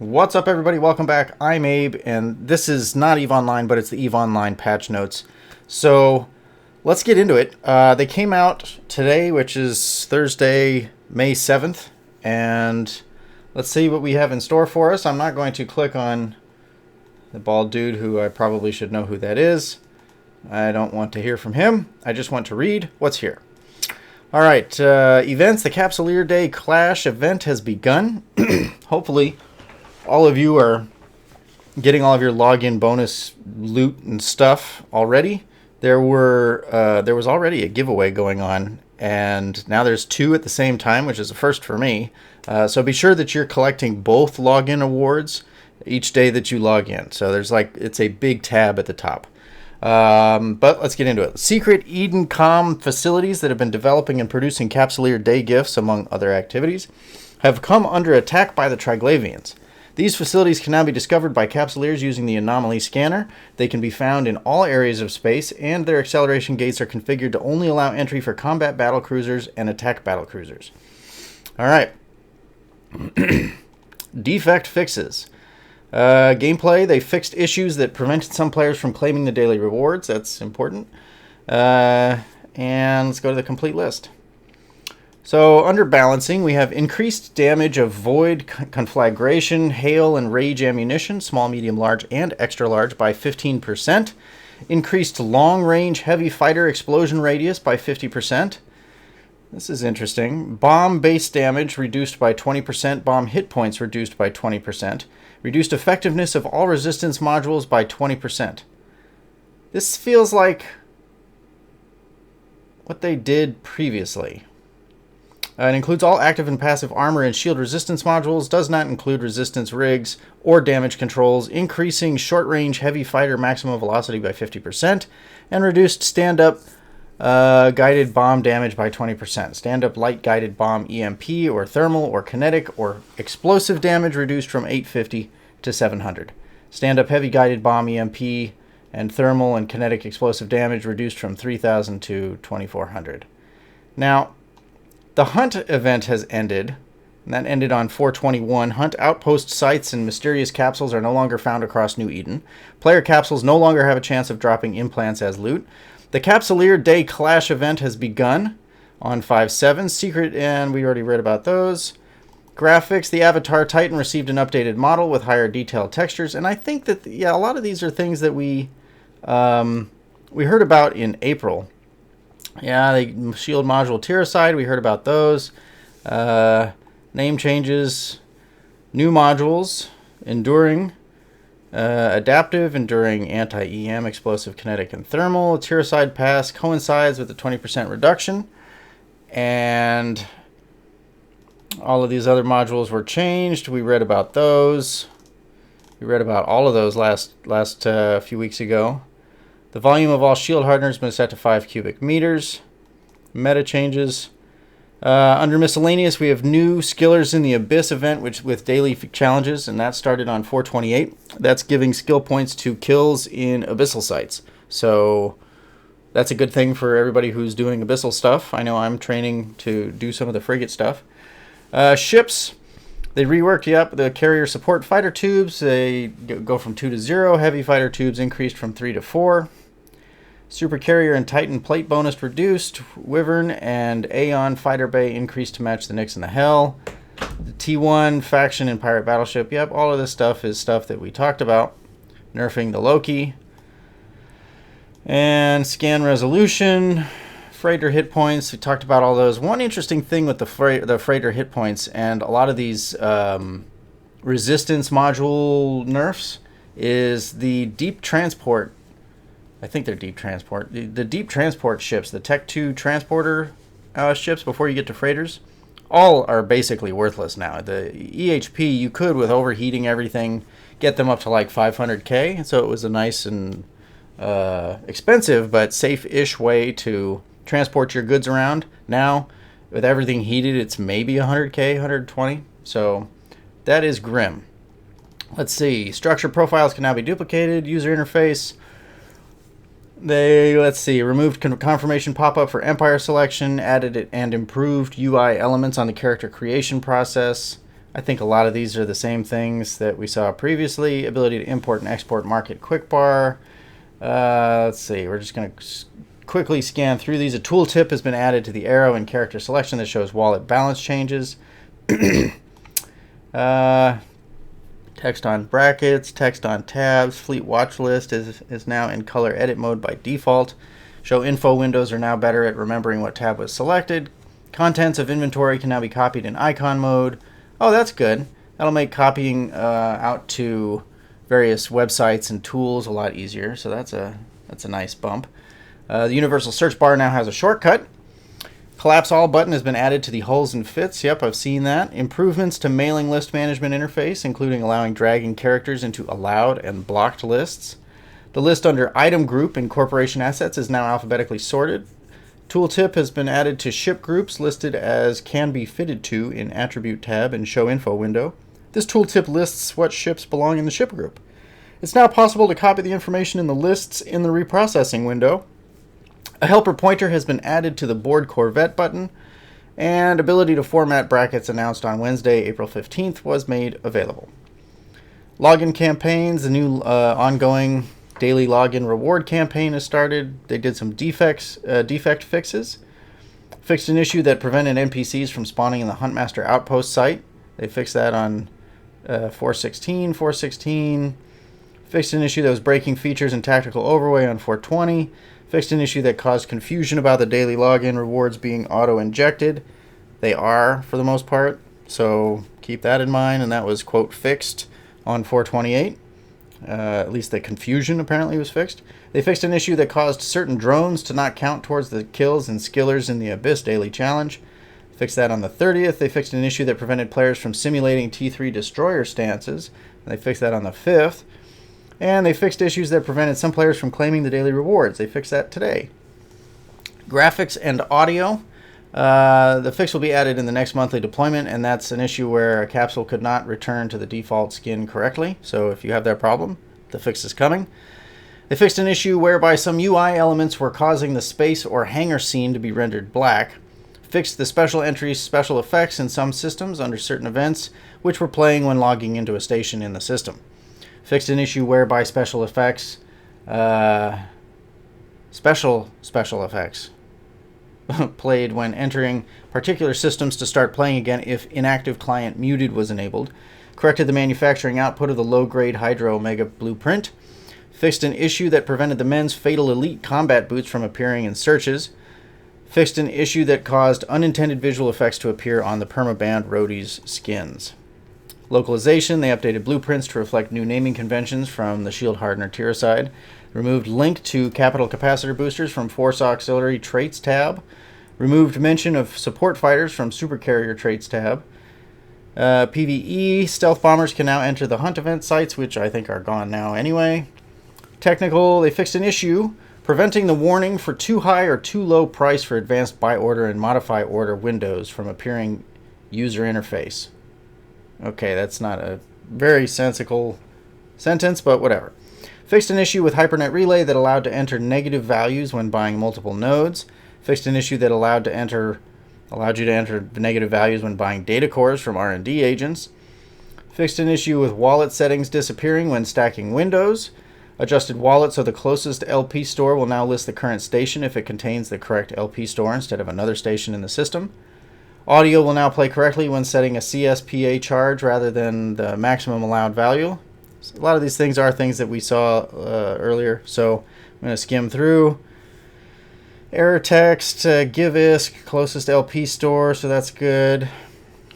What's up, everybody? Welcome back. I'm Abe, and this is not EVE Online, but it's the EVE Online patch notes. So let's get into it. They came out today, which is Thursday, May 7th, and let's see what we have in store for us. I'm not going to click on the bald dude who I probably should know who that is. I don't want to hear from him. I just want to read what's here. All right, events. The Capsuleer Day Clash event has begun. Hopefully all of you are getting all of your login bonus loot and stuff already. There was already a giveaway going on, and now there's two at the same time, which is a first for me. So be sure that you're collecting both login awards each day that you log in. So there's it's a big tab at the top. But let's get into it. Secret Eden.com facilities that have been developing and producing Capsuleer Day gifts, among other activities, have come under attack by the Triglavians. These facilities can now be discovered by Capsuleers using the anomaly scanner. They can be found in all areas of space, and their acceleration gates are configured to only allow entry for combat battle cruisers and attack battle cruisers. All right. Defect fixes. Gameplay, they fixed issues that prevented some players from claiming the daily rewards. That's important. And let's go to the complete list. So under balancing, we have increased damage of void, conflagration, hail, and rage ammunition, small, medium, large, and extra large by 15%. Increased long-range heavy fighter explosion radius by 50%. This is interesting. Bomb base damage reduced by 20%. Bomb hit points reduced by 20%. Reduced effectiveness of all resistance modules by 20%. This feels like what they did previously. It includes all active and passive armor and shield resistance modules, does not include resistance rigs or damage controls, increasing short-range heavy fighter maximum velocity by 50%, and reduced stand-up guided bomb damage by 20%. Stand-up light guided bomb EMP or thermal or kinetic or explosive damage reduced from 850 to 700. Stand-up heavy guided bomb EMP and thermal and kinetic explosive damage reduced from 3000 to 2400. Now, the Hunt event has ended, and that ended on 4/21. Hunt outpost sites and mysterious capsules are no longer found across New Eden. Player capsules no longer have a chance of dropping implants as loot. The Capsuleer Day Clash event has begun on 5/7. Secret, and we already read about those. Graphics, the Avatar Titan received an updated model with higher detailed textures, and I think that, a lot of these are things that we heard about in April. Yeah, the shield module Tiricide, we heard about those. Name changes, new modules, enduring, adaptive, enduring, anti-EM, explosive, kinetic, and thermal. Tiricide pass coincides with the 20% reduction. And all of these other modules were changed. We read about those. We read about all of those last few weeks ago. The volume of all shield hardeners has been set to 5 cubic meters. Meta changes. Under miscellaneous, we have new skillers in the Abyss event, which with daily challenges, and that started on 4/28. That's giving skill points to kills in abyssal sites. So that's a good thing for everybody who's doing abyssal stuff. I know I'm training to do some of the frigate stuff. Ships. They reworked, the carrier support fighter tubes. They go from 2 to 0. Heavy fighter tubes increased from 3 to 4. Super carrier and Titan plate bonus reduced. Wyvern and Aeon fighter bay increased to match the Nyx and the Hell. The T1 faction and pirate battleship. Yep, all of this stuff is stuff that we talked about. Nerfing the Loki. And scan resolution. Freighter hit points, we talked about all those. One interesting thing with the freighter hit points and a lot of these resistance module nerfs is the deep transport. I think they're deep transport. The deep transport ships, the Tech 2 transporter ships before you get to freighters, all are basically worthless now. The EHP, you could, with overheating everything, get them up to like 500k. So it was a nice and expensive but safe-ish way to transport your goods around. Now, with everything heated, it's maybe 100k, 120. So that is grim. Let's see. Structure profiles can now be duplicated. User interface. Removed confirmation pop-up for Empire selection, added it and improved UI elements on the character creation process. I think a lot of these are the same things that we saw previously. Ability to import and export market quickbar. Let's see. We're just going to quickly scan through these. A tooltip has been added to the arrow in character selection that shows wallet balance changes. Text on brackets, text on tabs. Fleet watch list is now in color edit mode by default. Show info windows are now better at remembering what tab was selected. Contents of inventory can now be copied in icon mode. Oh, that's good. That'll make copying out to various websites and tools a lot easier. So that's a nice bump. The universal search bar now has a shortcut. Collapse all button has been added to the hulls and fits. Yep, I've seen that. Improvements to mailing list management interface, including allowing dragging characters into allowed and blocked lists. The list under item group in corporation assets is now alphabetically sorted. Tooltip has been added to ship groups listed as can be fitted to in attribute tab and show info window. This tooltip lists what ships belong in the ship group. It's now possible to copy the information in the lists in the reprocessing window. A helper pointer has been added to the board Corvette button, and ability to format brackets announced on Wednesday, April 15th was made available. Login campaigns, the new ongoing daily login reward campaign has started. They did some defect fixes. Fixed an issue that prevented NPCs from spawning in the Huntmaster Outpost site. They fixed that on 4.16. Fixed an issue that was breaking features in Tactical Overway on 4.20. Fixed an issue that caused confusion about the daily login rewards being auto-injected. They are, for the most part, so keep that in mind. And that was, quote, fixed on 4.28. At least the confusion apparently was fixed. They fixed an issue that caused certain drones to not count towards the kills and skillers in the Abyss daily challenge. Fixed that on the 30th. They fixed an issue that prevented players from simulating T3 destroyer stances. And they fixed that on the 5th. And they fixed issues that prevented some players from claiming the daily rewards. They fixed that today. Graphics and audio. The fix will be added in the next monthly deployment, and that's an issue where a capsule could not return to the default skin correctly. So if you have that problem, the fix is coming. They fixed an issue whereby some UI elements were causing the space or hangar scene to be rendered black. Fixed the special entries, special effects in some systems under certain events, which were playing when logging into a station in the system. Fixed an issue whereby special effects played when entering particular systems to start playing again if inactive client muted was enabled. Corrected the manufacturing output of the low-grade Hydra Omega blueprint. Fixed an issue that prevented the men's Fatal Elite combat boots from appearing in searches. Fixed an issue that caused unintended visual effects to appear on the permaband roadies' skins. Localization, they updated blueprints to reflect new naming conventions from the Shield Hardener tier side. Removed link to capital capacitor boosters from Force Auxiliary Traits tab. Removed mention of support fighters from Supercarrier Traits tab. PvE, stealth bombers can now enter the hunt event sites, which I think are gone now anyway. Technical, they fixed an issue preventing the warning for too high or too low price for advanced buy order and modify order windows from appearing user interface. Okay, that's not a very sensical sentence, but whatever. Fixed an issue with Hypernet Relay that allowed to enter negative values when buying multiple nodes. Fixed an issue that allowed you to enter negative values when buying data cores from R&D agents. Fixed an issue with wallet settings disappearing when stacking windows. Adjusted wallet so the closest LP store will now list the current station if it contains the correct LP store instead of another station in the system. Audio will now play correctly when setting a CSPA charge rather than the maximum allowed value. So a lot of these things are things that we saw earlier, so I'm going to skim through. Error text, give ISK, closest LP store, so that's good.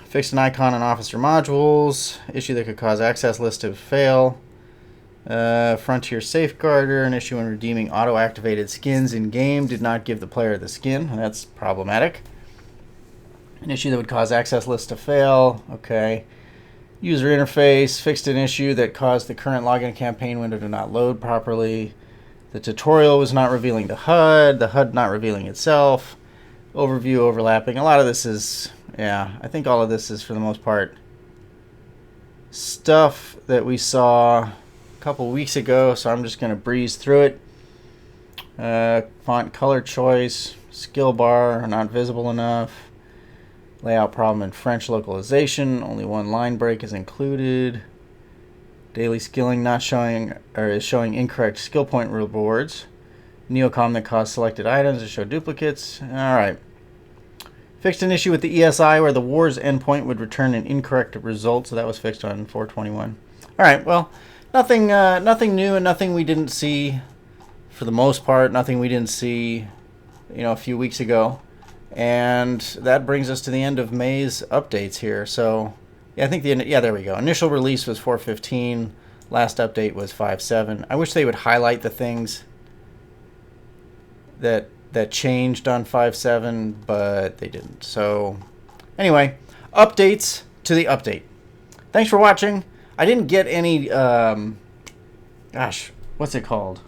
Fixed an icon on officer modules, issue that could cause access list to fail. Frontier Safeguarder, an issue when redeeming auto-activated skins in-game did not give the player the skin. That's problematic. An issue that would cause access lists to fail. Okay. User interface, fixed an issue that caused the current login campaign window to not load properly. The tutorial was not revealing the HUD not revealing itself. Overview overlapping. A lot of this is, I think all of this is for the most part stuff that we saw a couple weeks ago, so I'm just going to breeze through it. Font color choice, skill bar, not visible enough. Layout problem in French localization. Only one line break is included. Daily skilling not showing, or is showing incorrect skill point rewards. Neocom that caused selected items to show duplicates. Alright. Fixed an issue with the ESI where the wars endpoint would return an incorrect result, so that was fixed on 421. Alright, well, nothing new and nothing we didn't see for the most part. Nothing we didn't see, a few weeks ago. And that brings us to the end of May's updates here. So, yeah, I think there we go. Initial release was 4.15. Last update was 5.7. I wish they would highlight the things that changed on 5.7, but they didn't. So, anyway, updates to the update. Thanks for watching. I didn't get any, what's it called?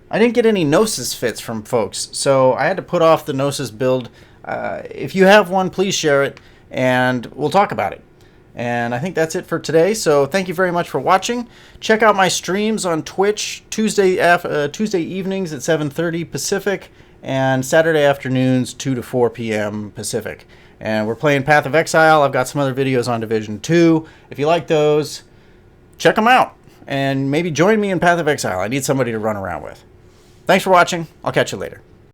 I didn't get any Gnosis fits from folks, so I had to put off the Gnosis build. If you have one, please share it, and we'll talk about it. And I think that's it for today, so thank you very much for watching. Check out my streams on Twitch Tuesday evenings at 7:30 Pacific, and Saturday afternoons 2 to 4 p.m. Pacific. And we're playing Path of Exile. I've got some other videos on Division 2. If you like those, check them out, and maybe join me in Path of Exile. I need somebody to run around with. Thanks for watching. I'll catch you later.